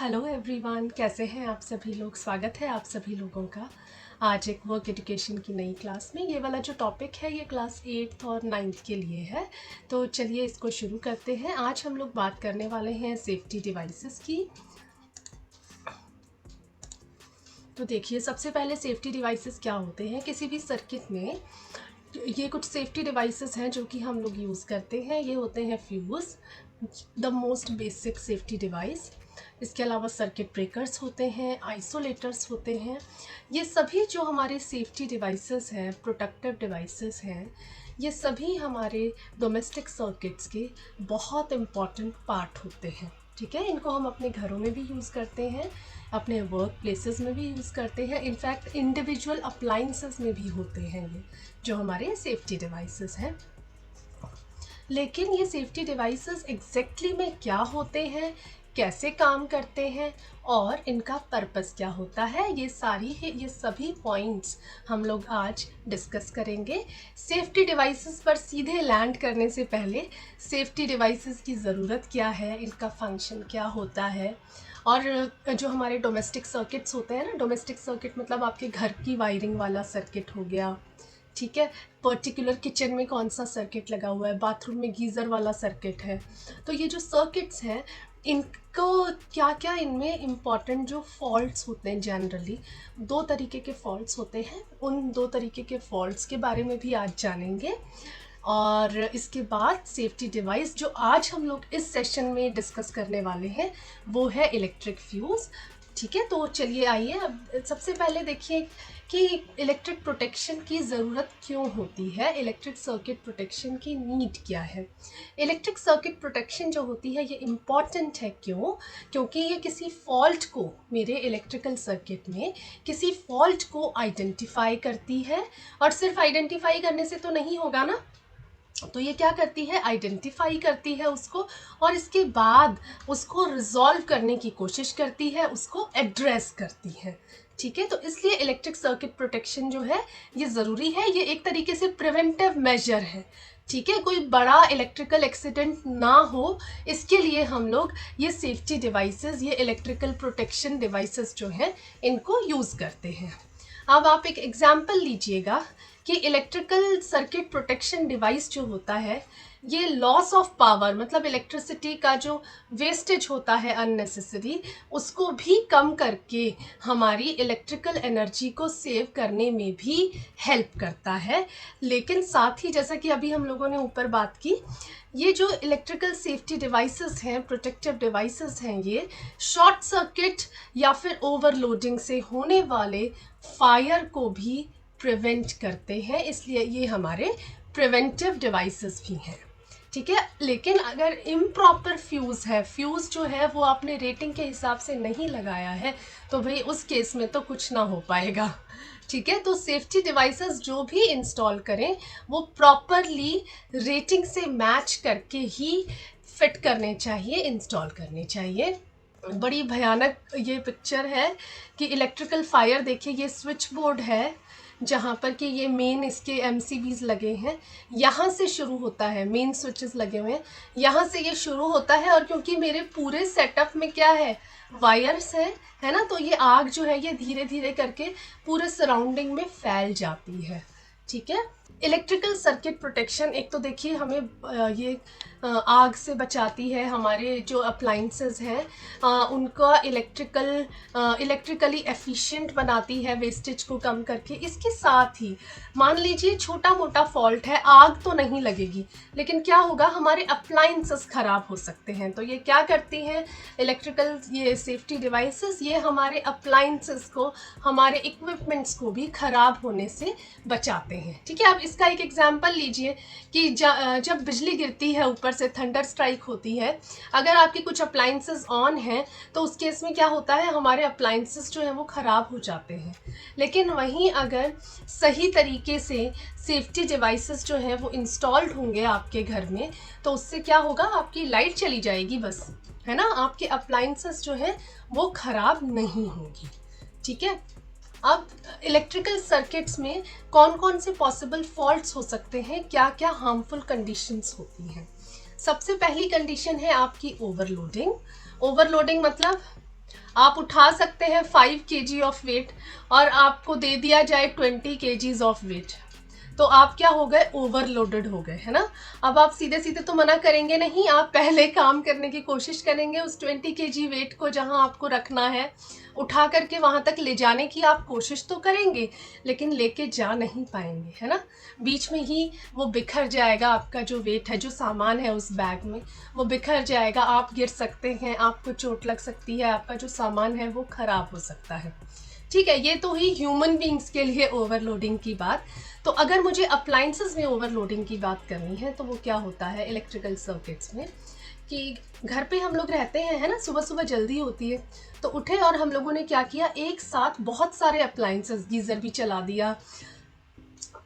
Hello everyone, कैसे हैं आप सभी लोग। स्वागत है आप सभी लोगों का आज एक वर्क एजुकेशन की नई क्लास में। ये वाला जो टॉपिक है ये क्लास 8th और 9th के लिए है। तो चलिए इसको शुरू करते हैं। आज हम लोग बात करने वाले हैं सेफ्टी डिवाइसेस की। तो देखिए, सबसे पहले सेफ्टी डिवाइसेस क्या होते हैं किसी भी सर्किट में। ये कुछ सेफ्टी डिवाइसेस हैं जो कि हम लोग यूज़ करते हैं। ये होते हैं fuse, the most basic safety device. इसके अलावा सर्किट ब्रेकर्स होते हैं, आइसोलेटर्स होते हैं। ये सभी जो हमारे सेफ्टी डिवाइसेस हैं, प्रोटेक्टिव डिवाइसेस हैं, ये सभी हमारे डोमेस्टिक सर्किट्स के बहुत इम्पॉर्टेंट पार्ट होते हैं। ठीक है, इनको हम अपने घरों में भी यूज़ करते हैं, अपने वर्क प्लेसेस में भी यूज़ करते हैं, इनफैक्ट इंडिविजुअल अप्लाइंसेस में भी होते हैं ये जो हमारे सेफ्टी डिवाइसेस हैं। लेकिन ये सेफ्टी डिवाइसेस एग्जैक्टली में क्या होते हैं, कैसे काम करते हैं और इनका पर्पस क्या होता है, ये सभी पॉइंट्स हम लोग आज डिस्कस करेंगे। सेफ्टी डिवाइसेस पर सीधे लैंड करने से पहले सेफ्टी डिवाइसेस की ज़रूरत क्या है, इनका फंक्शन क्या होता है, और जो हमारे डोमेस्टिक सर्किट्स होते हैं ना, डोमेस्टिक सर्किट मतलब आपके घर की वायरिंग वाला सर्किट हो गया। ठीक है, पर्टिकुलर किचन में कौन सा सर्किट लगा हुआ है, बाथरूम में गीज़र वाला सर्किट है। तो ये जो सर्किट्स हैं इनको क्या क्या इनमें इम्पॉर्टेंट जो फॉल्ट्स होते हैं, जनरली 2 तरीके के फॉल्ट्स होते हैं, उन 2 तरीके के फॉल्ट्स के बारे में भी आज जानेंगे। और इसके बाद सेफ्टी डिवाइस जो आज हम लोग इस सेशन में डिस्कस करने वाले हैं वो है इलेक्ट्रिक फ्यूज़। ठीक है, तो चलिए आइए अब सबसे पहले देखिए कि इलेक्ट्रिक प्रोटेक्शन की ज़रूरत क्यों होती है, इलेक्ट्रिक सर्किट प्रोटेक्शन की नीड क्या है। इलेक्ट्रिक सर्किट प्रोटेक्शन जो होती है ये इम्पॉर्टेंट है क्योंकि ये किसी फॉल्ट को, मेरे इलेक्ट्रिकल सर्किट में किसी फॉल्ट को आइडेंटिफाई करती है। और सिर्फ आइडेंटिफाई करने से तो नहीं होगा ना, तो ये क्या करती है, आइडेंटिफाई करती है उसको और इसके बाद उसको रिजॉल्व करने की कोशिश करती है, उसको एड्रेस करती है। ठीक है, तो इसलिए इलेक्ट्रिक सर्किट प्रोटेक्शन जो है ये ज़रूरी है। ये एक तरीके से प्रिवेंटिव मेजर है। ठीक है, कोई बड़ा इलेक्ट्रिकल एक्सीडेंट ना हो इसके लिए हम लोग ये सेफ्टी डिवाइसेस, ये इलेक्ट्रिकल प्रोटेक्शन डिवाइसेस जो हैं इनको यूज़ करते हैं। अब आप एक एग्जाम्पल लीजिएगा कि इलेक्ट्रिकल सर्किट प्रोटेक्शन डिवाइस जो होता है ये लॉस ऑफ पावर, मतलब इलेक्ट्रिसिटी का जो वेस्टेज होता है अननेसेसरी, उसको भी कम करके हमारी इलेक्ट्रिकल एनर्जी को सेव करने में भी हेल्प करता है। लेकिन साथ ही जैसा कि अभी हम लोगों ने ऊपर बात की, ये जो इलेक्ट्रिकल सेफ्टी डिवाइसेस हैं, प्रोटेक्टिव डिवाइसेस हैं, ये शॉर्ट सर्किट या फिर ओवरलोडिंग से होने वाले फायर को भी प्रिवेंट करते हैं, इसलिए ये हमारे प्रिवेंटिव डिवाइसेस भी हैं। ठीक है, लेकिन अगर इम्प्रॉपर फ्यूज़ है, फ्यूज़ जो है वो आपने रेटिंग के हिसाब से नहीं लगाया है, तो भाई उस केस में तो कुछ ना हो पाएगा। ठीक है, तो सेफ्टी डिवाइसेस जो भी इंस्टॉल करें वो प्रॉपरली रेटिंग से मैच करके ही फिट करने चाहिए, इंस्टॉल करने चाहिए। बड़ी भयानक ये पिक्चर है कि इलेक्ट्रिकल फायर, देखिए ये स्विच बोर्ड है जहाँ पर कि ये मेन इसके MCBs लगे हैं, यहाँ से शुरू होता है, मेन स्विचेस लगे हुए हैं, यहाँ से ये शुरू होता है। और क्योंकि मेरे पूरे सेटअप में क्या है, वायर्स है ना, तो ये आग जो है ये धीरे धीरे करके पूरे सराउंडिंग में फैल जाती है। ठीक है, इलेक्ट्रिकल सर्किट प्रोटेक्शन एक तो देखिए हमें ये आग से बचाती है, हमारे जो अप्लाइंसेस हैं उनका इलेक्ट्रिकली एफिशिएंट बनाती है, वेस्टेज को कम करके। इसके साथ ही मान लीजिए छोटा मोटा फॉल्ट है, आग तो नहीं लगेगी लेकिन क्या होगा, हमारे अप्लाइंसेस ख़राब हो सकते हैं। तो ये क्या करती हैं इलेक्ट्रिकल ये सेफ्टी डिवाइसेस, ये हमारे अप्लाइंसेस को, हमारे इक्विपमेंट्स को भी ख़राब होने से बचाते हैं। ठीक है, आप इसका एक एग्जांपल लीजिए कि जब बिजली गिरती है ऊपर से, थंडर स्ट्राइक होती है, अगर आपके कुछ अप्लाइंसेस ऑन हैं तो उस केस में क्या होता है, हमारे अप्लाइंसेस जो हैं वो ख़राब हो जाते हैं। लेकिन वहीं अगर सही तरीके से सेफ्टी डिवाइसेस जो हैं वो इंस्टॉल्ड होंगे आपके घर में, तो उससे क्या होगा, आपकी लाइट चली जाएगी बस, है ना, आपके अप्लाइंसेस जो हैं वो ख़राब नहीं होंगी। ठीक है, अब इलेक्ट्रिकल सर्किट्स में कौन कौन से पॉसिबल फॉल्ट्स हो सकते हैं, क्या क्या हार्मफुल कंडीशंस होती हैं। सबसे पहली कंडीशन है आपकी ओवरलोडिंग। ओवरलोडिंग मतलब आप उठा सकते हैं 5 kg ऑफ वेट और आपको दे दिया जाए 20 kgs ऑफ वेट, तो आप क्या हो गए, ओवरलोडेड हो गए, है ना। अब आप सीधे सीधे तो मना करेंगे नहीं, आप पहले काम करने की कोशिश करेंगे, उस 20 kg वेट को जहां आपको रखना है उठा करके वहां तक ले जाने की आप कोशिश तो करेंगे, लेकिन लेके जा नहीं पाएंगे, है ना। बीच में ही वो बिखर जाएगा, आपका जो वेट है, जो सामान है उस बैग में वो बिखर जाएगा, आप गिर सकते हैं, आपको चोट लग सकती है, आपका जो सामान है वो खराब हो सकता है। ठीक है, ये तो ही ह्यूमन बींग्स के लिए ओवरलोडिंग की बात। तो अगर मुझे अप्लाइंसेस में ओवरलोडिंग की बात करनी है तो वो क्या होता है इलेक्ट्रिकल सर्किट्स में, कि घर पे हम लोग रहते हैं, है ना, सुबह सुबह जल्दी होती है, तो उठे और हम लोगों ने क्या किया, एक साथ बहुत सारे अप्लाइंसेस, गीज़र भी चला दिया,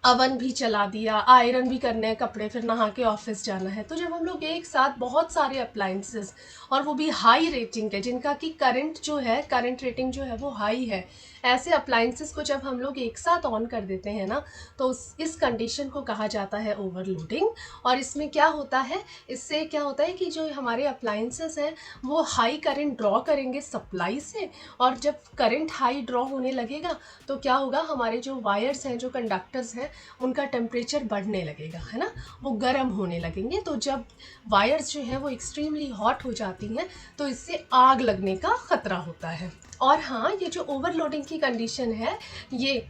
अवन भी चला दिया, आयरन भी करने हैं कपड़े, फिर नहा के ऑफिस जाना है। तो जब हम लोग एक साथ बहुत सारे अप्लाइंसेस, और वो भी हाई रेटिंग के, जिनका कि करंट जो है, करंट रेटिंग जो है वो हाई है, ऐसे अप्लाइंसेस को जब हम लोग एक साथ ऑन कर देते हैं ना, तो इस कंडीशन को कहा जाता है ओवरलोडिंग। और इसमें क्या होता है, इससे क्या होता है कि जो हमारे अप्लाइंसेस हैं वो हाई करंट ड्रॉ करेंगे सप्लाई से, और जब करंट हाई ड्रॉ होने लगेगा तो क्या होगा, हमारे जो वायर्स हैं, जो कंडक्टर्स हैं, उनका टेम्परेचर बढ़ने लगेगा, है ना, वो गर्म होने लगेंगे। तो जब वायर्स जो है वो एक्सट्रीमली हॉट हो जाती हैं तो इससे आग लगने का खतरा होता है। और हाँ, ये जो ओवरलोडिंग की कंडीशन है, ये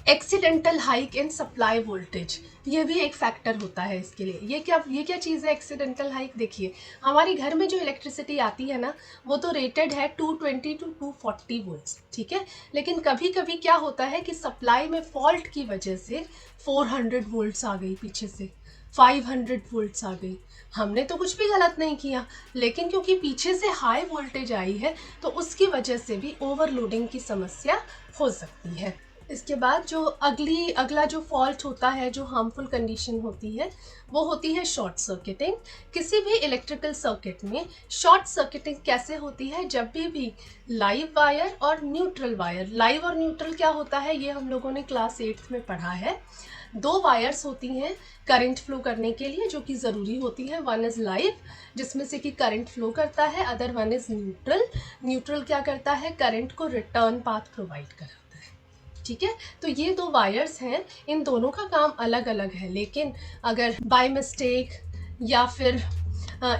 accidental hike in supply voltage, ये भी एक फैक्टर होता है इसके लिए। ये क्या चीज़ है एक्सीडेंटल हाइक, देखिए हमारे घर में जो इलेक्ट्रिसिटी आती है ना, वो तो रेटेड है 220 टू 240 वोल्ट्स, ठीक है, लेकिन कभी कभी क्या होता है कि सप्लाई में फॉल्ट की वजह से 400 वोल्ट्स आ गई, पीछे से 500 वोल्ट्स आ गई। हमने तो कुछ भी गलत नहीं किया, लेकिन क्योंकि पीछे से हाई वोल्टेज आई है तो उसकी वजह से भी ओवरलोडिंग की समस्या हो सकती है। इसके बाद जो अगला जो फॉल्ट होता है, जो हार्मफुल कंडीशन होती है, वो होती है शॉर्ट सर्किटिंग। किसी भी इलेक्ट्रिकल सर्किट में शॉर्ट सर्किटिंग कैसे होती है, जब भी लाइव वायर और न्यूट्रल वायर, लाइव और न्यूट्रल क्या होता है ये हम लोगों ने क्लास 8th में पढ़ा है। दो वायर्स होती हैं करंट फ्लो करने के लिए जो कि ज़रूरी होती है, वन इज़ लाइव जिसमें से कि करंट फ्लो करता है, other one is neutral, neutral क्या करता है, करंट को रिटर्न पाथ प्रोवाइड कराता है। ठीक है, तो ये दो वायर्स हैं, इन दोनों का काम अलग अलग है, लेकिन अगर बाय मिस्टेक या फिर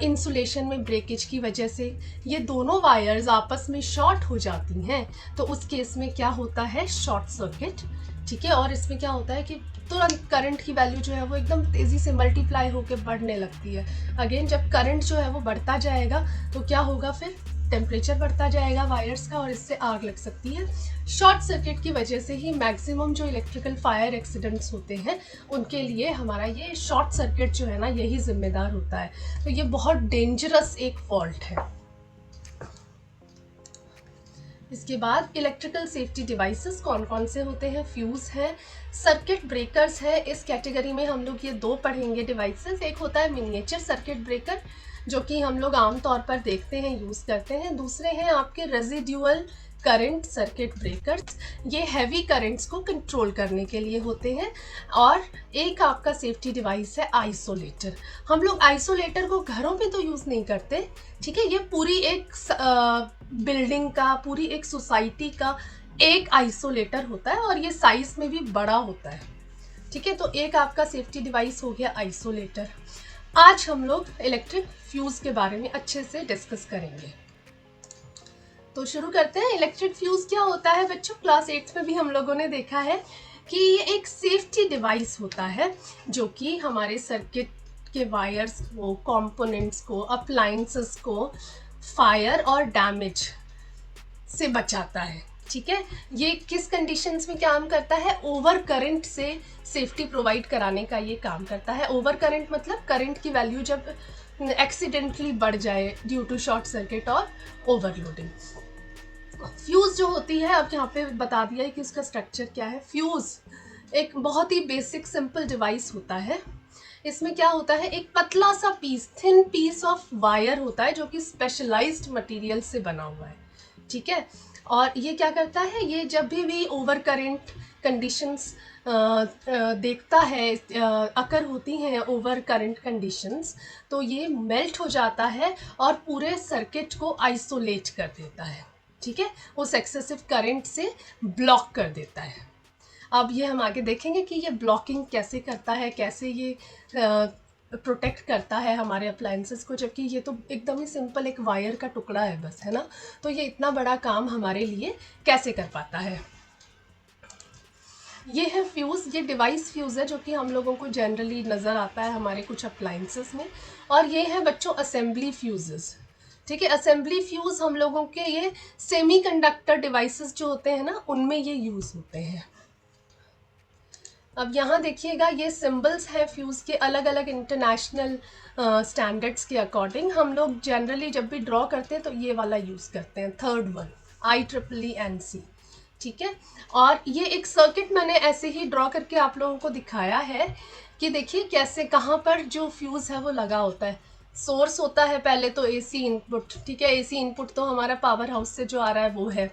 इंसुलेशन में ब्रेकेज की वजह से ये दोनों वायर्स आपस में शॉर्ट हो जाती हैं तो उस केस में क्या होता है, शॉर्ट सर्किट। ठीक है, और इसमें क्या होता है कि तुरंत करंट की वैल्यू जो है वो एकदम तेज़ी से मल्टीप्लाई होकर बढ़ने लगती है। अगेन जब करंट जो है वो बढ़ता जाएगा तो क्या होगा, फिर टेम्परेचर बढ़ता जाएगा वायर्स का और इससे आग लग सकती है। शॉर्ट सर्किट की वजह से ही मैक्सिमम जो इलेक्ट्रिकल फायर एक्सीडेंट्स होते हैं उनके लिए हमारा ये शॉर्ट सर्किट जो है ना, यही जिम्मेदार होता है। तो ये बहुत डेंजरस एक फॉल्ट है। इसके बाद इलेक्ट्रिकल सेफ्टी डिवाइसेस कौन कौन से होते हैं, फ्यूज़ है, सर्किट ब्रेकर्स है। इस कैटेगरी में हम लोग ये दो पढ़ेंगे डिवाइसेस। एक होता है मिनिएचर सर्किट ब्रेकर जो कि हम लोग आमतौर पर देखते हैं, यूज़ करते हैं। दूसरे हैं आपके रेजिडुअल करंट सर्किट ब्रेकर्स, ये हैवी करंट्स को कंट्रोल करने के लिए होते हैं। और एक आपका सेफ्टी डिवाइस है आइसोलेटर। हम लोग आइसोलेटर को घरों पे तो यूज़ नहीं करते, ठीक है, ये पूरी एक बिल्डिंग का, पूरी एक सोसाइटी का एक आइसोलेटर होता है और ये साइज में भी बड़ा होता है। ठीक है, तो एक आपका सेफ्टी डिवाइस हो गया आइसोलेटर। आज हम लोग इलेक्ट्रिक फ्यूज़ के बारे में अच्छे से डिस्कस करेंगे। तो शुरू करते हैं। इलेक्ट्रिक फ्यूज़ क्या होता है बच्चों, क्लास 8 में भी हम लोगों ने देखा है कि ये एक सेफ्टी डिवाइस होता है जो कि हमारे सर्किट के वायर्स को, कंपोनेंट्स को, अप्लायंसेस को फायर और डैमेज से बचाता है। ठीक है, ये किस कंडीशंस में काम करता है, ओवर करंट से सेफ्टी प्रोवाइड कराने का ये काम करता है। ओवर करंट मतलब करंट की वैल्यू जब एक्सीडेंटली बढ़ जाए ड्यू टू शॉर्ट सर्किट और ओवरलोडिंग। फ्यूज़ जो होती है, अब यहाँ पे बता दिया है कि उसका स्ट्रक्चर क्या है। फ्यूज़ एक बहुत ही बेसिक सिंपल डिवाइस होता है। इसमें क्या होता है, एक पतला सा piece, thin piece of wire होता है जो कि स्पेशलाइज्ड मटेरियल से बना हुआ है। ठीक है, और ये क्या करता है, ये जब भी ओवर करंट कंडीशंस देखता है, अकर होती हैं ओवर करंट कंडीशंस, तो ये मेल्ट हो जाता है और पूरे सर्किट को आइसोलेट कर देता है। ठीक है, उस एक्सेसिव करंट से ब्लॉक कर देता है। अब ये हम आगे देखेंगे कि ये ब्लॉकिंग कैसे करता है, कैसे ये प्रोटेक्ट करता है हमारे अप्लायंसेस को, जबकि ये तो एकदम ही सिंपल एक वायर का टुकड़ा है बस, है ना। तो ये इतना बड़ा काम हमारे लिए कैसे कर पाता है। ये है फ्यूज़, ये डिवाइस फ्यूज़ है जो कि हम लोगों को जनरली नज़र आता है हमारे कुछ अप्लायंसेस में। और ये है बच्चों असेंबली फ्यूज़ेस, ठीक है। असेंबली फ्यूज़ हम लोगों के ये सेमीकंडक्टर डिवाइसेस जो होते हैं ना, उनमें ये यूज़ होते हैं। अब यहाँ देखिएगा, ये सिंबल्स हैं फ्यूज़ के अलग अलग इंटरनेशनल स्टैंडर्ड्स के अकॉर्डिंग। हम लोग जनरली जब भी ड्रॉ करते हैं तो ये वाला यूज़ करते हैं, थर्ड वन, IEEE ठीक है। और ये एक सर्किट मैंने ऐसे ही ड्रॉ करके आप लोगों को दिखाया है कि देखिए कैसे कहाँ पर जो फ्यूज़ है वो लगा होता है। सोर्स होता है पहले तो AC इनपुट, ठीक है। AC इनपुट तो हमारा पावर हाउस से जो आ रहा है वो है।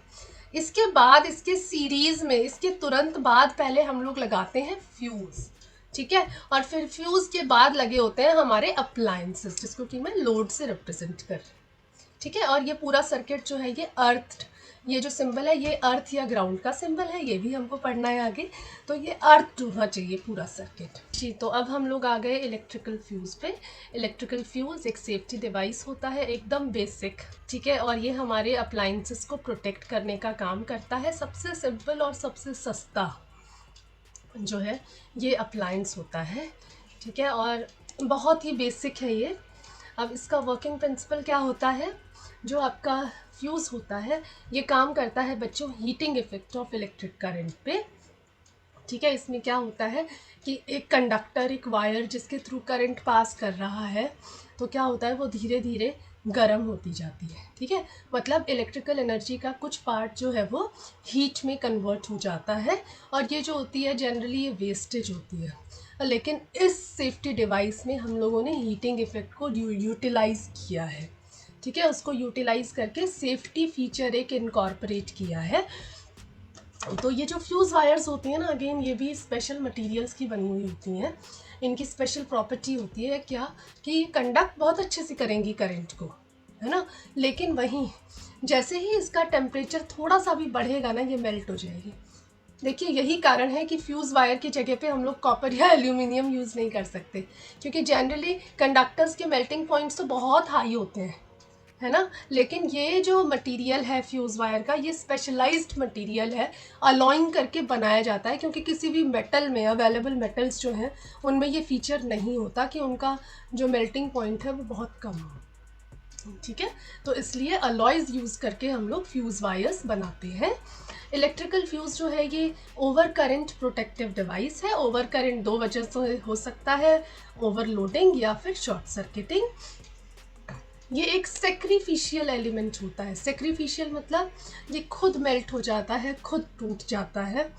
इसके बाद इसके सीरीज़ में, इसके तुरंत बाद पहले हम लोग लगाते हैं फ्यूज़, ठीक है। और फिर फ्यूज़ के बाद लगे होते हैं हमारे अप्लायंसेस, जिसको कि मैं लोड से रिप्रेजेंट कर रही हूँ, ठीक है। और ये पूरा सर्किट जो है ये अर्थ, ये जो सिंबल है ये अर्थ या ग्राउंड का सिंबल है, ये भी हमको पढ़ना है आगे। तो ये अर्थ होना चाहिए पूरा सर्किट जी। तो अब हम लोग आ गए इलेक्ट्रिकल फ्यूज़ पे। इलेक्ट्रिकल फ्यूज़ एक सेफ्टी डिवाइस होता है, एकदम बेसिक, ठीक है। और ये हमारे अप्लायंसेस को प्रोटेक्ट करने का काम करता है। सबसे सिंपल और सबसे सस्ता जो है ये अप्लायंस होता है, ठीक है। और बहुत ही बेसिक है ये। अब इसका वर्किंग प्रिंसिपल क्या होता है, जो आपका फ्यूज़ होता है ये काम करता है बच्चों heating effect of electric current पे, ठीक है। इसमें क्या होता है कि एक कंडक्टर, एक वायर जिसके थ्रू करंट पास कर रहा है, तो क्या होता है वो धीरे धीरे गर्म होती जाती है, ठीक है। मतलब इलेक्ट्रिकल एनर्जी का कुछ पार्ट जो है वो हीट में कन्वर्ट हो जाता है, और ये जो होती है जनरली ये वेस्टेज होती है। लेकिन इस सेफ्टी डिवाइस में हम लोगों ने हीटिंग इफेक्ट को यूटिलाइज़ किया है, ठीक है। उसको यूटिलाइज़ करके सेफ्टी फीचर एक इनकॉर्पोरेट किया है। तो ये जो फ्यूज़ वायर्स होती हैं ना, अगेन ये भी स्पेशल मटेरियल्स की बनी हुई होती हैं। इनकी स्पेशल प्रॉपर्टी होती है क्या, कि ये कंडक्ट बहुत अच्छे से करेंगी करंट को, है ना। लेकिन वहीं जैसे ही इसका टेम्परेचर थोड़ा सा भी बढ़ेगा ना, ये मेल्ट हो जाएगी। देखिए यही कारण है कि फ्यूज़ वायर की जगह पे हम लोग कॉपर या एल्यूमिनियम यूज़ नहीं कर सकते, क्योंकि जनरली कंडक्टर्स के मेल्टिंग पॉइंट्स तो बहुत हाई होते हैं, है ना। लेकिन ये जो मटेरियल है फ्यूज़ वायर का, ये स्पेशलाइज्ड मटेरियल है, अलॉइंग करके बनाया जाता है, क्योंकि किसी भी मेटल में, अवेलेबल मेटल्स जो हैं उनमें ये फीचर नहीं होता कि उनका जो मेल्टिंग पॉइंट है वो बहुत कम हो, ठीक है। तो इसलिए अलॉयज़ यूज़ करके हम लोग फ्यूज़ वायर्स बनाते हैं। इलेक्ट्रिकल फ्यूज़ जो है ये ओवर करंट प्रोटेक्टिव डिवाइस है। ओवर करंट दो वजह से हो सकता है, ओवरलोडिंग या फिर शॉर्ट सर्किटिंग। ये एक सेक्रीफिशियल एलिमेंट होता है। सेक्रीफिशियल मतलब ये खुद मेल्ट हो जाता है, खुद टूट जाता है,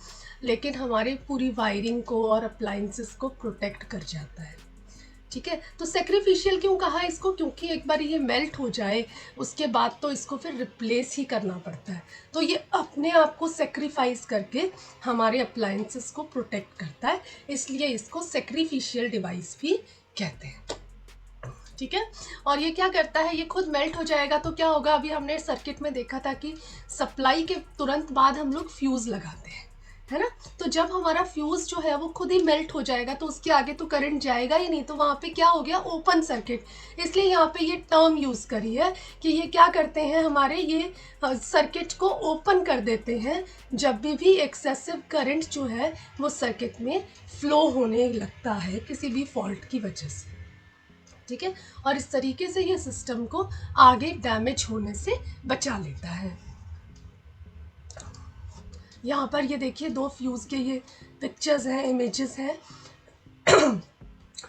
लेकिन हमारी पूरी वायरिंग को और अप्लायंसेस को प्रोटेक्ट कर जाता है, ठीक है। तो सेक्रीफिशियल क्यों कहा इसको, क्योंकि एक बार ये मेल्ट हो जाए उसके बाद तो इसको फिर रिप्लेस ही करना पड़ता है। तो ये अपने आप को सेक्रीफाइस करके हमारे अप्लायंसेस को प्रोटेक्ट करता है, इसलिए इसको सेक्रीफिशियल डिवाइस भी कहते हैं, ठीक है। और ये क्या करता है, ये खुद मेल्ट हो जाएगा तो क्या होगा, अभी हमने सर्किट में देखा था कि सप्लाई के तुरंत बाद हम लोग फ्यूज़ लगाते हैं, है ना। तो जब हमारा फ्यूज़ जो है वो खुद ही मेल्ट हो जाएगा तो उसके आगे तो करंट जाएगा ही नहीं, तो वहाँ पे क्या हो गया, ओपन सर्किट। इसलिए यहाँ पे ये टर्म यूज़ करी है कि ये क्या करते हैं, हमारे ये सर्किट को ओपन कर देते हैं जब भी एक्सेसिव करंट जो है वो सर्किट में फ्लो होने लगता है किसी भी फॉल्ट की वजह से, ठीक है। और इस तरीके से ये सिस्टम को आगे डैमेज होने से बचा लेता है। यहाँ पर ये देखिए दो फ्यूज़ के ये पिक्चर्स हैं, इमेजेस हैं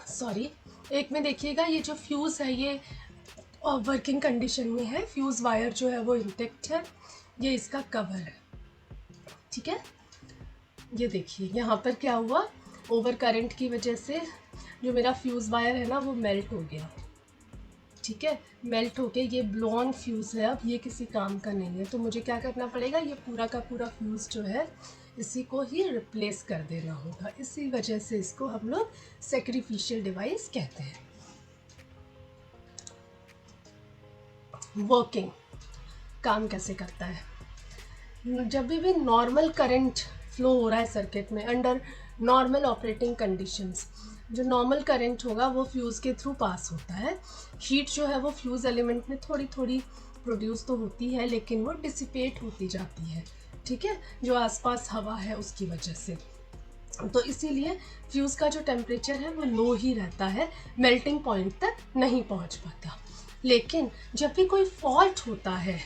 सॉरी। एक में देखिएगा ये जो फ्यूज़ है ये वर्किंग कंडीशन में है, फ्यूज़ वायर जो है वो इंटेक्ट है, ये इसका कवर है, ठीक है। ये देखिए यहाँ पर क्या हुआ, ओवर करंट की वजह से जो मेरा फ्यूज़ वायर है ना वो मेल्ट हो गया, ठीक है। मेल्ट होके ये ब्लोन फ्यूज़ है, अब ये किसी काम का नहीं है, तो मुझे क्या करना पड़ेगा, ये पूरा का पूरा फ्यूज़ जो है इसी को ही रिप्लेस कर देना होगा। इसी वजह से इसको हम लोग सेक्रीफिशियल डिवाइस कहते हैं। वर्किंग काम कैसे करता है, जब भी नॉर्मल करंट फ्लो हो रहा है सर्किट में अंडर नॉर्मल ऑपरेटिंग कंडीशंस, जो नॉर्मल करंट होगा वो फ्यूज़ के थ्रू पास होता है। हीट जो है वो फ्यूज़ एलिमेंट में थोड़ी थोड़ी प्रोड्यूस तो होती है, लेकिन वो डिसिपेट होती जाती है, ठीक है, जो आसपास हवा है उसकी वजह से। तो इसीलिए फ्यूज़ का जो टेम्परेचर है वो लो ही रहता है, मेल्टिंग पॉइंट तक नहीं पहुंच पाता। लेकिन जब भी कोई फॉल्ट होता है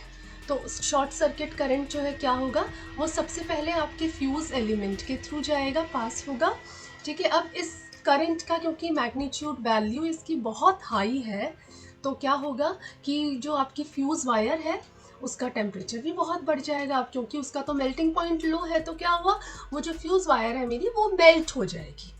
तो शॉर्ट सर्किट करंट जो है क्या होगा, वो सबसे पहले आपके फ्यूज़ एलिमेंट के थ्रू जाएगा, पास होगा, ठीक है। अब इस करंट का क्योंकि मैग्नीट्यूड वैल्यू इसकी बहुत हाई है, तो क्या होगा कि जो आपकी फ्यूज़ वायर है उसका टेम्परेचर भी बहुत बढ़ जाएगा। अब क्योंकि उसका तो मेल्टिंग पॉइंट लो है, तो क्या हुआ, वो जो फ्यूज़ वायर है मेरी वो मेल्ट हो जाएगी,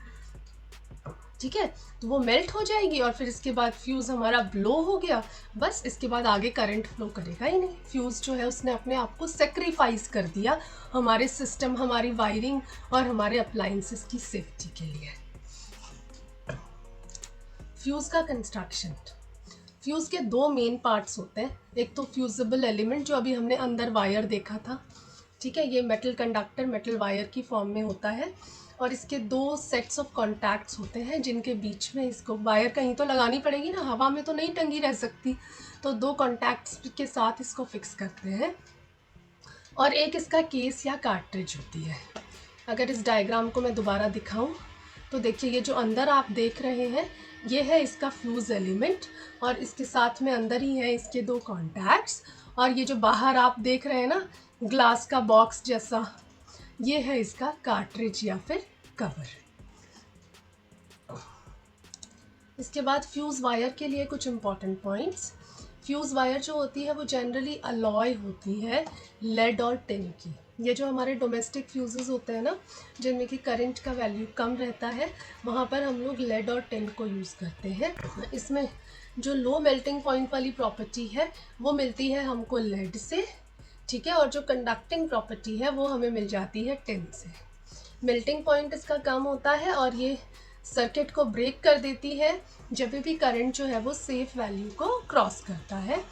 ठीक है। तो वो मेल्ट हो जाएगी और फिर इसके बाद फ्यूज़ हमारा ब्लो हो गया, बस इसके बाद आगे करंट फ्लो करेगा ही नहीं। फ्यूज़ जो है उसने अपने आप को सेक्रीफाइस कर दिया हमारे सिस्टम, हमारी वायरिंग और हमारे अप्लाइंसेस की सेफ्टी के लिए। फ्यूज़ का कंस्ट्रक्शन, फ्यूज़ के दो मेन पार्ट्स होते हैं। एक तो फ्यूजिबल एलिमेंट जो अभी हमने अंदर वायर देखा था, ठीक है, ये मेटल कंडक्टर मेटल वायर की फॉर्म में होता है और इसके दो सेट्स ऑफ कॉन्टैक्ट्स होते हैं जिनके बीच में इसको वायर कहीं तो लगानी पड़ेगी ना, हवा में तो नहीं टंगी रह सकती, तो दो कॉन्टैक्ट्स के साथ इसको फिक्स करते हैं। और एक इसका केस या कार्ट्रिज होती है। अगर इस डायग्राम को मैं दोबारा दिखाऊं तो देखिए, ये जो अंदर आप देख रहे हैं ये है इसका फ्यूज़ एलिमेंट और इसके साथ में अंदर ही है इसके दो कॉन्टैक्ट्स, और ये जो बाहर आप देख रहे हैं ना ग्लास का बॉक्स जैसा, ये है इसका कार्ट्रिज या फिर कवर। इसके बाद फ्यूज़ वायर के लिए कुछ इम्पॉर्टेंट पॉइंट्स। फ्यूज़ वायर जो होती है वो जनरली अलॉय होती है लेड और टिन की। ये जो हमारे डोमेस्टिक फ्यूज़ेस होते हैं ना, जिनमें कि करंट का वैल्यू कम रहता है, वहाँ पर हम लोग लेड और टिन को यूज़ करते हैं। इसमें जो लो मेल्टिंग पॉइंट वाली प्रॉपर्टी है वो मिलती है हमको लेड से, ठीक है, और जो कंडक्टिंग प्रॉपर्टी है वो हमें मिल जाती है टिन से। मेल्टिंग पॉइंट इसका कम होता है और ये सर्किट को ब्रेक कर देती है जब भी करंट जो है वो सेफ वैल्यू को क्रॉस करता है।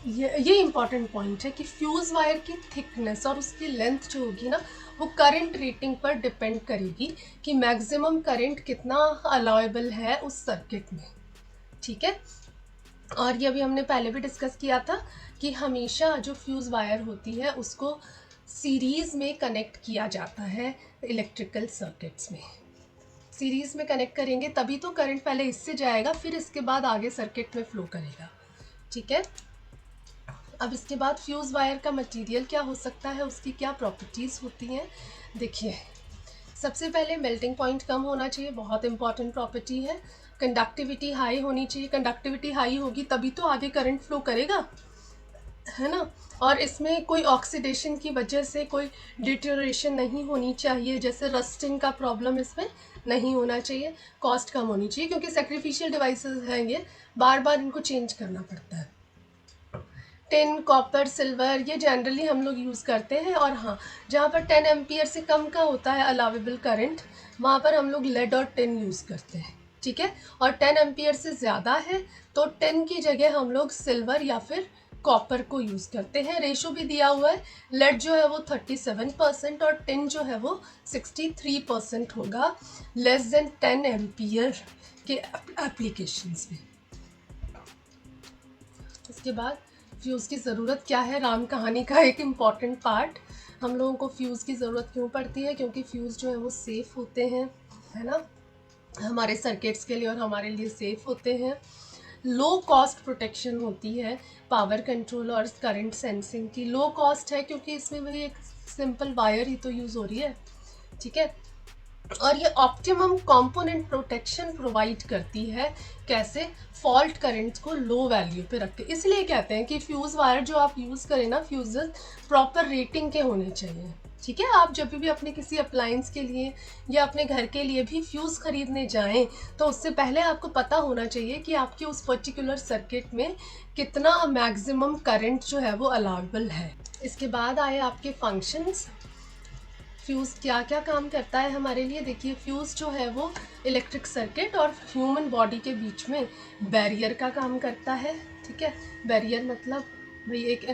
ये इम्पॉर्टेंट पॉइंट है कि फ्यूज़ वायर की थिकनेस और उसकी लेंथ जो होगी ना, वो करंट रेटिंग पर डिपेंड करेगी कि मैक्सिमम करंट कितना अलाउएबल है उस सर्किट में, ठीक है। और ये अभी हमने पहले भी डिस्कस किया था कि हमेशा जो फ्यूज़ वायर होती है उसको सीरीज़ में कनेक्ट किया जाता है इलेक्ट्रिकल सर्किट्स में। सीरीज़ में कनेक्ट करेंगे तभी तो करंट पहले इससे जाएगा, फिर इसके बाद आगे सर्किट में फ्लो करेगा, ठीक है। अब इसके बाद फ्यूज़ वायर का मटेरियल क्या हो सकता है, उसकी क्या प्रॉपर्टीज़ होती हैं, देखिए। सबसे पहले मेल्टिंग पॉइंट कम होना चाहिए, बहुत इंपॉर्टेंट प्रॉपर्टी है। कंडक्टिविटी हाई होनी चाहिए, कंडक्टिविटी हाई होगी तभी तो आगे करंट फ्लो करेगा, है ना। और इसमें कोई ऑक्सीडेशन की वजह से कोई डिटेरियोरेशन नहीं होनी चाहिए, जैसे रस्टिंग का प्रॉब्लम इसमें नहीं होना चाहिए। कॉस्ट कम होनी चाहिए क्योंकि सैक्रिफिशियल डिवाइसेस हैं, ये बार बार इनको चेंज करना पड़ता है। टिन, कॉपर, सिल्वर ये जनरली हम लोग यूज़ करते हैं। और हाँ, जहाँ पर 10 एम्पियर से कम का होता है अलाउेबल करंट, वहाँ पर हम लोग लेड और टिन यूज़ करते हैं, ठीक है। और 10 एम्पियर से ज़्यादा है तो टिन की जगह हम लोग सिल्वर या फिर कॉपर को यूज़ करते हैं। रेशो भी दिया हुआ है, लेड जो है वो 37% और टिन जो है वो 63% होगा लेस देन 10 एम्पियर के एप्लीकेशंस में। इसके बाद फ्यूज़ की ज़रूरत क्या है, राम कहानी का एक इम्पॉर्टेंट पार्ट। हम लोगों को फ्यूज़ की ज़रूरत क्यों पड़ती है, क्योंकि फ्यूज़ जो है वो सेफ़ होते हैं, है ना, हमारे सर्किट्स के लिए और हमारे लिए सेफ़ होते हैं। लो कॉस्ट प्रोटेक्शन होती है, पावर कंट्रोल और करंट सेंसिंग की। लो कॉस्ट है क्योंकि इसमें वही एक सिंपल वायर ही तो यूज़ हो रही है, ठीक है। और ये ऑप्टिमम कंपोनेंट प्रोटेक्शन प्रोवाइड करती है, कैसे, फॉल्ट करंट्स को लो वैल्यू पे रख के। इसलिए कहते हैं कि फ्यूज़ वायर जो आप यूज़ करें ना, फ्यूज़ प्रॉपर रेटिंग के होने चाहिए, ठीक है। आप जब भी अपने किसी अप्लायंस के लिए या अपने घर के लिए भी फ्यूज़ खरीदने जाएं तो उससे पहले आपको पता होना चाहिए कि आपके उस पर्टिकुलर सर्किट में कितना मैक्सिमम करंट जो है वो अलाउएबल है। इसके बाद आए आपके फंक्शंस। फ्यूज़ क्या क्या काम करता है हमारे लिए, देखिए। फ्यूज़ जो है वो इलेक्ट्रिक सर्किट और ह्यूमन बॉडी के बीच में बैरियर का काम करता है, ठीक है। बैरियर मतलब भाई एक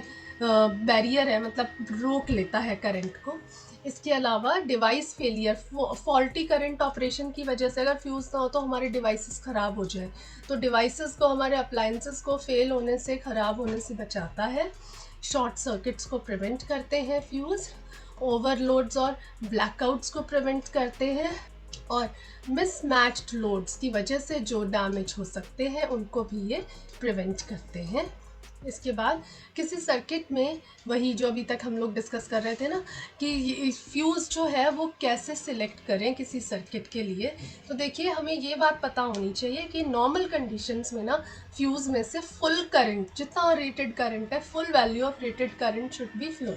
बैरियर है, मतलब रोक लेता है करंट को। इसके अलावा device failure, faulty current operation की वजह से अगर फ्यूज़ ना हो तो हमारे डिवाइसेस ख़राब हो जाए, तो डिवाइसेस को, हमारे अप्लायंसेस को फेल होने से, ख़राब होने से बचाता है। शॉर्ट सर्किट्स को प्रिवेंट करते हैं फ्यूज़, ओवरलोड्स और ब्लैकआउट्स को प्रिवेंट करते हैं, और मिसमैच्ड लोड्स की वजह से जो डैमेज हो सकते हैं उनको भी ये प्रिवेंट करते हैं। इसके बाद किसी सर्किट में, वही जो अभी तक हम लोग डिस्कस कर रहे थे ना, कि फ्यूज़ जो है वो कैसे सिलेक्ट करें किसी सर्किट के लिए, तो देखिए हमें ये बात पता होनी चाहिए कि नॉर्मल कंडीशंस में ना फ्यूज़ में से फुल करंट, जितना रेटेड करंट है, full value of rated current should be flow.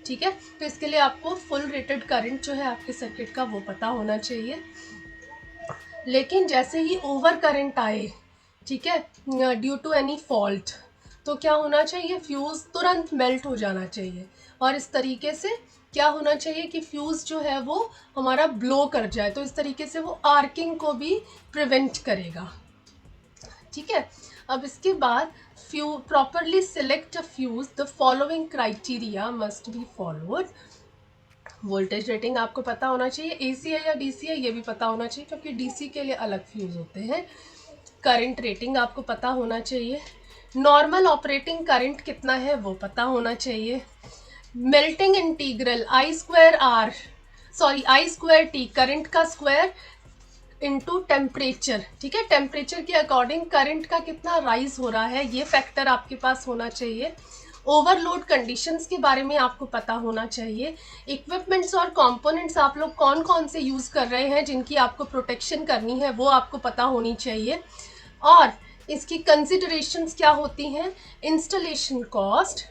ठीक है, तो इसके लिए आपको फुल रेटेड करंट जो है आपके सर्किट का वो पता होना चाहिए। लेकिन जैसे ही ओवर करंट आए, ठीक है, ड्यू टू एनी फॉल्ट, तो क्या होना चाहिए, फ्यूज़ तुरंत मेल्ट हो जाना चाहिए, और इस तरीके से क्या होना चाहिए कि फ्यूज़ जो है वो हमारा ब्लो कर जाए, तो इस तरीके से वो आर्किंग को भी प्रिवेंट करेगा। ठीक है, अब इसके बाद properly select a fuse, the following criteria must be followed. Voltage rating आपको पता होना चाहिए, एसी है या डीसी है ये भी पता होना चाहिए, क्योंकि डीसी के लिए अलग फ्यूज़ होते हैं। करंट रेटिंग आपको पता होना चाहिए, नॉर्मल ऑपरेटिंग करंट कितना है वो पता होना चाहिए, melting integral I square R, sorry I square T, current का स्क्वायर इनटू टेम्परेचर। ठीक है, टेम्परेचर के अकॉर्डिंग करंट का कितना राइज हो रहा है ये फैक्टर आपके पास होना चाहिए। ओवरलोड कंडीशंस के बारे में आपको पता होना चाहिए। इक्विपमेंट्स और कंपोनेंट्स आप लोग कौन कौन से यूज़ कर रहे हैं जिनकी आपको प्रोटेक्शन करनी है वो आपको पता होनी चाहिए। और इसकी कंसिडरेशंस क्या होती हैं, installation cost,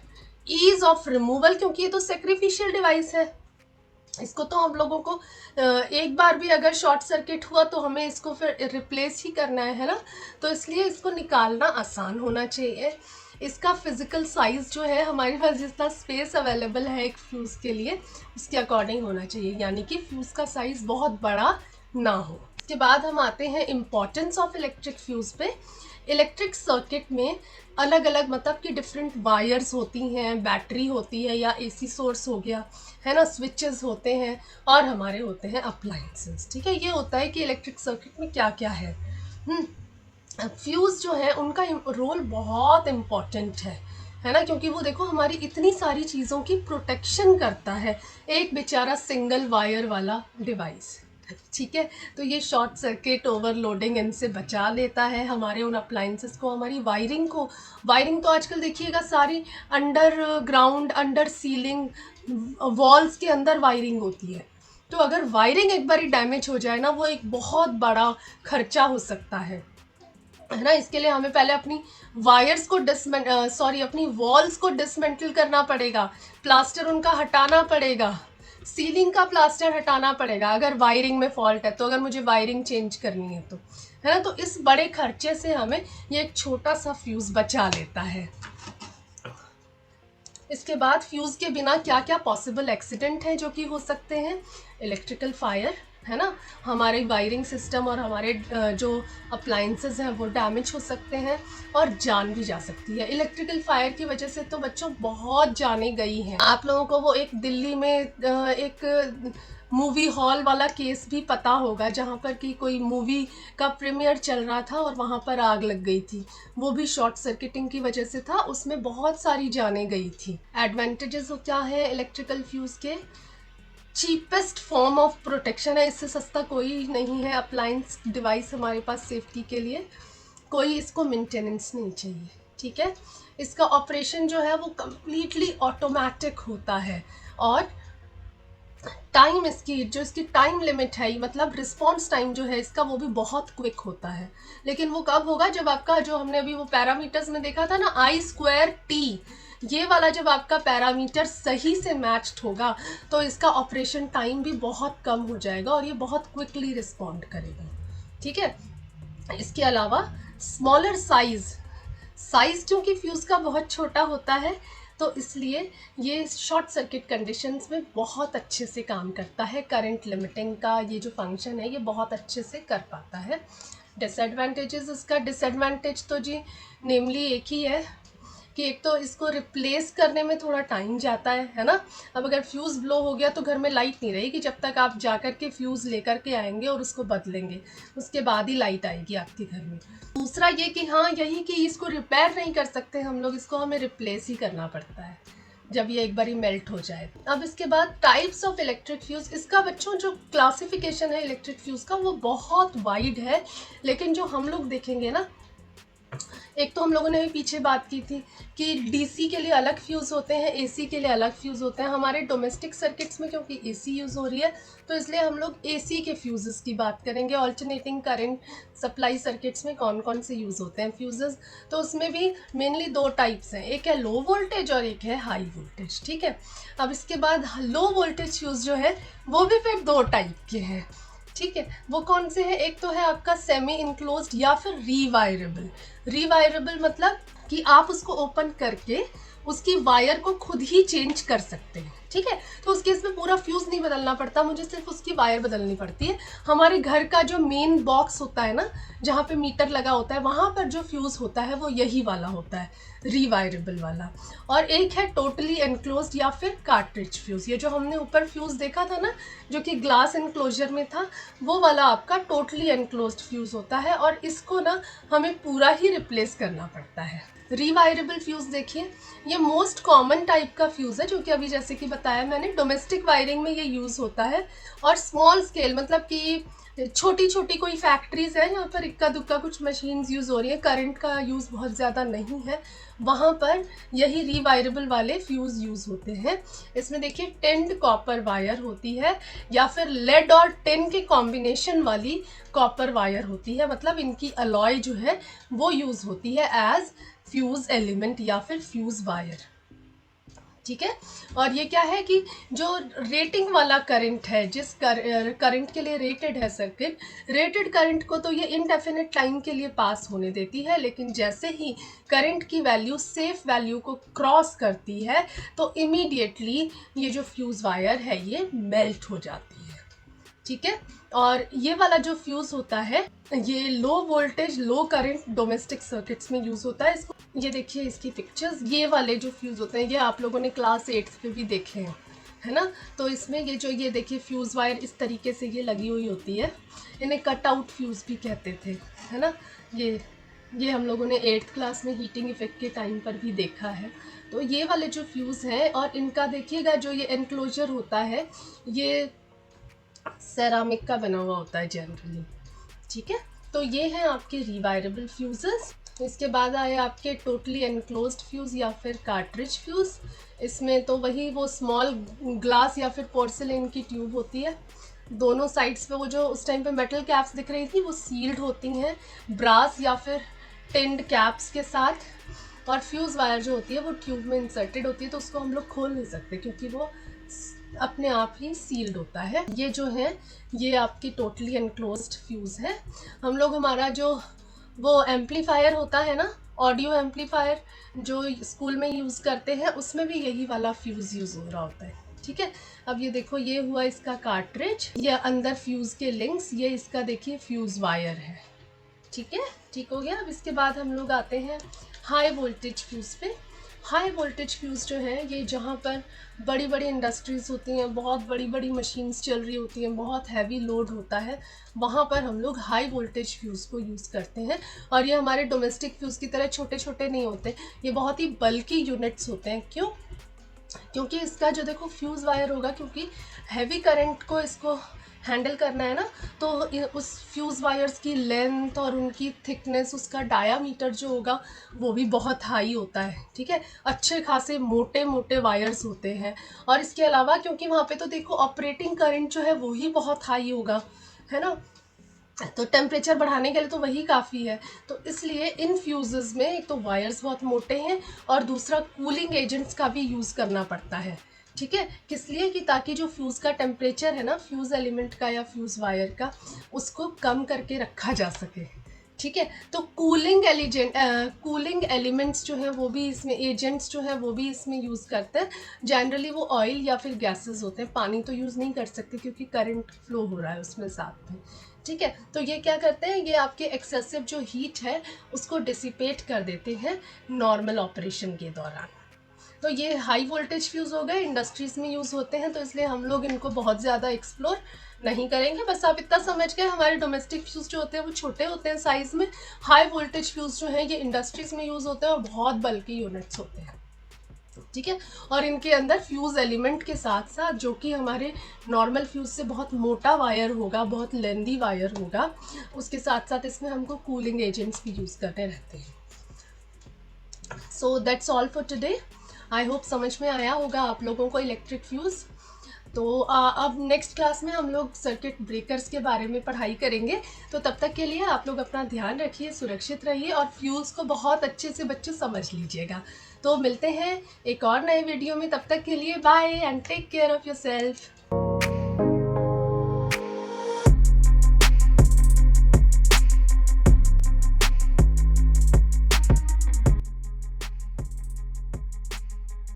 ease of removal, क्योंकि ये तो सेक्रीफिशियल डिवाइस है, इसको तो हम लोगों को एक बार भी अगर शॉर्ट सर्किट हुआ तो हमें इसको फिर रिप्लेस ही करना है ना, तो इसलिए इसको निकालना आसान होना चाहिए। इसका फिजिकल साइज़ जो है, हमारे पास जितना स्पेस अवेलेबल है एक फ्यूज़ के लिए उसके अकॉर्डिंग होना चाहिए, यानी कि फ्यूज़ का साइज़ बहुत बड़ा ना हो। इसके बाद हम आते हैं इम्पॉर्टेंस ऑफ इलेक्ट्रिक फ्यूज़ पे। इलेक्ट्रिक सर्किट में अलग अलग, मतलब कि डिफरेंट वायर्स होती हैं, बैटरी होती है या एसी सोर्स हो गया, है ना, स्विचेस होते हैं, और हमारे होते हैं अप्लायंसेस। ठीक है, ये होता है कि इलेक्ट्रिक सर्किट में क्या क्या है। फ्यूज़ जो है उनका रोल बहुत इम्पॉर्टेंट है ना, क्योंकि वो देखो हमारी इतनी सारी चीज़ों की प्रोटेक्शन करता है, एक बेचारा सिंगल वायर वाला डिवाइस। ठीक है, तो ये शॉर्ट सर्किट, ओवरलोडिंग इनसे बचा लेता है हमारे उन अप्लायंसेस को, हमारी वायरिंग को। वायरिंग तो आजकल देखिएगा सारी under ground, under ceiling, walls के अंदर वायरिंग होती है, तो अगर वायरिंग एक बार डैमेज हो जाए ना, वो एक बहुत बड़ा खर्चा हो सकता है ना। इसके लिए हमें पहले अपनी वायर्स को अपनी वॉल्स को डिसमेंटल करना पड़ेगा, प्लास्टर उनका हटाना पड़ेगा, सीलिंग का प्लास्टर हटाना पड़ेगा अगर वायरिंग में फॉल्ट है, तो अगर मुझे वायरिंग चेंज करनी है तो, है ना, तो इस बड़े खर्चे से हमें ये एक छोटा सा फ्यूज़ बचा लेता है। इसके बाद फ्यूज़ के बिना क्या क्या पॉसिबल एक्सीडेंट हैं जो कि हो सकते हैं, इलेक्ट्रिकल फायर, है ना, हमारे वायरिंग सिस्टम और हमारे जो अप्लायंसेस हैं वो डैमेज हो सकते हैं, और जान भी जा सकती है। इलेक्ट्रिकल फायर की वजह से तो बच्चों बहुत जानें गई हैं। आप लोगों को वो एक दिल्ली में एक मूवी हॉल वाला केस भी पता होगा, जहाँ पर कि कोई मूवी का प्रीमियर चल रहा था और वहाँ पर आग लग गई थी, वो भी शॉर्ट सर्किटिंग की वजह से था, उसमें बहुत सारी जानें गई थी। एडवांटेजेस क्या है इलेक्ट्रिकल फ्यूज़ के, चीपेस्ट फॉर्म ऑफ प्रोटेक्शन है, इससे सस्ता कोई नहीं है अप्लायंस डिवाइस हमारे पास सेफ्टी के लिए, कोई इसको मेंटेनेंस नहीं चाहिए। ठीक है, इसका ऑपरेशन जो है वो कम्प्लीटली ऑटोमेटिक होता है, और टाइम, इसकी टाइम लिमिट है, मतलब रिस्पॉन्स टाइम जो है इसका वो भी बहुत क्विक होता है। लेकिन वो कब होगा, जब आपका, जो हमने अभी वो पैरामीटर्स में देखा था ना, आई स्क्वायर टी, ये वाला जब आपका पैरामीटर सही से मैच्ड होगा तो इसका ऑपरेशन टाइम भी बहुत कम हो जाएगा और ये बहुत क्विकली रिस्पॉन्ड करेगा। ठीक है, इसके अलावा स्मॉलर साइज़ क्योंकि फ्यूज़ का बहुत छोटा होता है, तो इसलिए ये शॉर्ट सर्किट कंडीशंस में बहुत अच्छे से काम करता है। करंट लिमिटिंग का ये जो फंक्शन है ये बहुत अच्छे से कर पाता है। डिसएडवांटेजेस, इसका डिसएडवांटेज तो जी नेमली एक ही है कि एक तो इसको रिप्लेस करने में थोड़ा टाइम जाता है ना। अब अगर फ्यूज़ ब्लो हो गया तो घर में लाइट नहीं रहेगी जब तक आप जा कर के फ्यूज़ लेकर के आएंगे और उसको बदलेंगे, उसके बाद ही लाइट आएगी आपके घर में। दूसरा ये कि हाँ, यही कि इसको रिपेयर नहीं कर सकते हम लोग, इसको हमें रिप्लेस ही करना पड़ता है जब ये एक बारी मेल्ट हो जाए। अब इसके बाद टाइप्स ऑफ इलेक्ट्रिक फ्यूज़, इसका बच्चों जो क्लासिफिकेशन है इलेक्ट्रिक फ्यूज़ का वो बहुत वाइड है, लेकिन जो हम लोग देखेंगे ना, एक तो हम लोगों ने भी पीछे बात की थी कि डीसी के लिए अलग फ्यूज़ होते हैं, एसी के लिए अलग फ्यूज़ होते हैं। हमारे डोमेस्टिक सर्किट्स में क्योंकि एसी यूज़ हो रही है तो इसलिए हम लोग एसी के फ्यूज़ेस की बात करेंगे। ऑल्टरनेटिंग करंट सप्लाई सर्किट्स में कौन कौन से यूज़ होते हैं फ्यूज़ेस, तो उसमें भी मेनली दो टाइप्स हैं, एक है लो वोल्टेज और एक है हाई वोल्टेज, ठीक है। अब इसके बाद लो वोल्टेज फ्यूज़ जो है वो भी फिर दो टाइप के हैं, ठीक है। वो कौन से हैं, एक तो है आपका सेमी इनक्लोज्ड या फिर रीवायरेबल। रीवायरेबल मतलब कि आप उसको ओपन करके उसकी वायर को खुद ही चेंज कर सकते हैं, ठीक है। तो उस केस में पूरा फ्यूज़ नहीं बदलना पड़ता, मुझे सिर्फ उसकी वायर बदलनी पड़ती है। हमारे घर का जो मेन बॉक्स होता है ना, जहाँ पे मीटर लगा होता है, वहाँ पर जो फ्यूज़ होता है वो यही वाला होता है, रीवायरेबल वाला। और एक है टोटली एनक्लोज्ड या फिर कार्ट्रिज फ्यूज़। ये जो हमने ऊपर फ्यूज़ देखा था ना जो कि ग्लास एनक्लोजर में था, वो वाला आपका टोटली एनक्लोज्ड फ्यूज़ होता है और इसको ना हमें पूरा ही रिप्लेस करना पड़ता है। रीवायरेबल फ्यूज़ देखिए, ये मोस्ट कॉमन टाइप का फ्यूज़ है जो कि अभी जैसे कि बताया मैंने डोमेस्टिक वायरिंग में ये यूज़ होता है। और स्मॉल स्केल मतलब कि छोटी छोटी कोई फैक्ट्रीज़ है जहाँ पर इक्का दुक्का कुछ मशीन्स यूज़ हो रही है, करंट का यूज़ बहुत ज़्यादा नहीं है, वहाँ पर यही रीवायरेबल वाले फ्यूज़ यूज़ होते हैं। इसमें देखिए टिन्ड कॉपर वायर होती है या फिर लेड और टिन के कॉम्बिनेशन वाली कॉपर वायर होती है, मतलब इनकी अलॉय जो है वो यूज़ होती है एज फ्यूज़ एलिमेंट या फिर फ्यूज़ वायर, ठीक है। और ये क्या है कि जो रेटिंग वाला करंट है, जिस करंट के लिए रेटेड है सर्किट, रेटेड करंट को तो ये इनडेफिनेट टाइम के लिए पास होने देती है, लेकिन जैसे ही करंट की वैल्यू सेफ वैल्यू को क्रॉस करती है तो इमीडिएटली ये जो फ्यूज़ वायर है ये मेल्ट हो जाती है, ठीक है। और ये वाला जो फ्यूज़ होता है ये लो वोल्टेज लो करंट डोमेस्टिक सर्किट्स में यूज़ होता है। इसको ये देखिए इसकी पिक्चर्स, ये वाले जो फ्यूज़ होते हैं ये आप लोगों ने क्लास 8 में भी देखे हैं, है ना। तो इसमें ये जो ये देखिए फ्यूज़ वायर इस तरीके से ये लगी हुई होती है, इन्हें कट आउट फ्यूज़ भी कहते थे, है ना। ये हम लोगों ने 8th क्लास में हीटिंग इफेक्ट के टाइम पर भी देखा है। तो ये वाले जो फ्यूज़ हैं और इनका देखिएगा जो ये एनक्लोजर होता है ये सेरामिक का बना हुआ होता है जनरली, ठीक है। तो ये हैं आपके रीवायरेबल फ्यूज़ेस। इसके बाद आए आपके टोटली एनक्लोज्ड फ्यूज़ या फिर कार्ट्रिज फ्यूज़। इसमें तो वही वो स्मॉल ग्लास या फिर पोर्सिलेन की ट्यूब होती है, दोनों साइड्स पे वो जो उस टाइम पे मेटल कैप्स दिख रही थी वो सील्ड होती हैं ब्रास या फिर टिन्ड कैप्स के साथ। और फ्यूज़ वायर जो होती है वो ट्यूब में इंसर्टेड होती है, तो उसको हम लोग खोल नहीं सकते क्योंकि वो अपने आप ही सील्ड होता है। ये जो है ये आपकी टोटली एनक्लोज्ड फ्यूज़ है। हम लोग हमारा जो वो एम्पलीफायर होता है ना, ऑडियो एम्पलीफायर जो स्कूल में यूज़ करते हैं, उसमें भी यही वाला फ्यूज़ यूज़ हो रहा होता है, ठीक है। अब ये देखो ये हुआ इसका कार्ट्रिज, ये अंदर फ्यूज़ के लिंक्स, ये इसका देखिए फ्यूज़ वायर है, ठीक है, ठीक हो गया। अब इसके बाद हम लोग आते हैं हाई वोल्टेज फ्यूज़ पे। हाई वोल्टेज फ्यूज़ जो है ये जहाँ पर बड़ी बड़ी इंडस्ट्रीज़ होती हैं, बहुत बड़ी बड़ी मशीन्स चल रही होती हैं, बहुत हैवी लोड होता है, वहाँ पर हम लोग हाई वोल्टेज फ्यूज़ को यूज़ करते हैं। और ये हमारे डोमेस्टिक फ्यूज़ की तरह छोटे छोटे नहीं होते, ये बहुत ही बल्कि यूनिट्स होते हैं। क्यों? क्योंकि इसका जो देखो फ्यूज़ वायर होगा, क्योंकि हैवी करंट को इसको हैंडल करना है ना, तो उस फ्यूज़ वायर्स की लेंथ और उनकी थिकनेस, उसका डायामीटर जो होगा वो भी बहुत हाई होता है, ठीक है। अच्छे खासे मोटे मोटे वायर्स होते हैं। और इसके अलावा क्योंकि वहाँ पे तो देखो ऑपरेटिंग करंट जो है वो ही बहुत हाई होगा, है ना, तो टेम्परेचर बढ़ाने के लिए तो वही काफ़ी है। तो इसलिए इन फ्यूज़ेस में एक तो वायर्स बहुत मोटे हैं और दूसरा कूलिंग एजेंट्स का भी यूज़ करना पड़ता है, ठीक है। किस लिए कि ताकि जो फ्यूज़ का टेम्परेचर है ना, फ्यूज़ एलिमेंट का या फ्यूज़ वायर का, उसको कम करके रखा जा सके, ठीक है। तो कूलिंग एलिमेंट्स जो है वो भी इसमें, एजेंट्स जो है वो भी इसमें यूज़ करते हैं। जनरली वो ऑयल या फिर गैसेस होते हैं, पानी तो यूज़ नहीं कर सकते क्योंकि करंट फ्लो हो रहा है उसमें साथ में, ठीक है। तो ये क्या करते हैं, ये आपके एक्सेसिव जो हीट है उसको डिसिपेट कर देते हैं नॉर्मल ऑपरेशन के दौरान। तो ये हाई वोल्टेज फ्यूज़ हो गए, इंडस्ट्रीज़ में यूज़ होते हैं, तो इसलिए हम लोग इनको बहुत ज़्यादा एक्सप्लोर नहीं करेंगे। बस आप इतना समझ गए, हमारे डोमेस्टिक फ्यूज़ जो होते हैं वो छोटे होते हैं साइज़ में। हाई वोल्टेज फ्यूज़ जो हैं ये इंडस्ट्रीज़ में यूज़ होते हैं और बहुत बल्कि यूनिट्स होते हैं, ठीक है। और इनके अंदर फ्यूज़ एलिमेंट के साथ साथ, जो कि हमारे नॉर्मल फ्यूज़ से बहुत मोटा वायर होगा, बहुत लेंदी वायर होगा, उसके साथ साथ इसमें हमको कूलिंग एजेंट्स भी यूज़ करने रहते हैं। So that's all for today. I hope समझ में आया होगा आप लोगों को इलेक्ट्रिक फ्यूज़। तो अब नेक्स्ट क्लास में हम लोग सर्किट ब्रेकर्स के बारे में पढ़ाई करेंगे। तो तब तक के लिए आप लोग अपना ध्यान रखिए, सुरक्षित रहिए और फ्यूज़ को बहुत अच्छे से बच्चे समझ लीजिएगा। तो मिलते हैं एक और नए वीडियो में, तब तक के लिए bye and take care of yourself.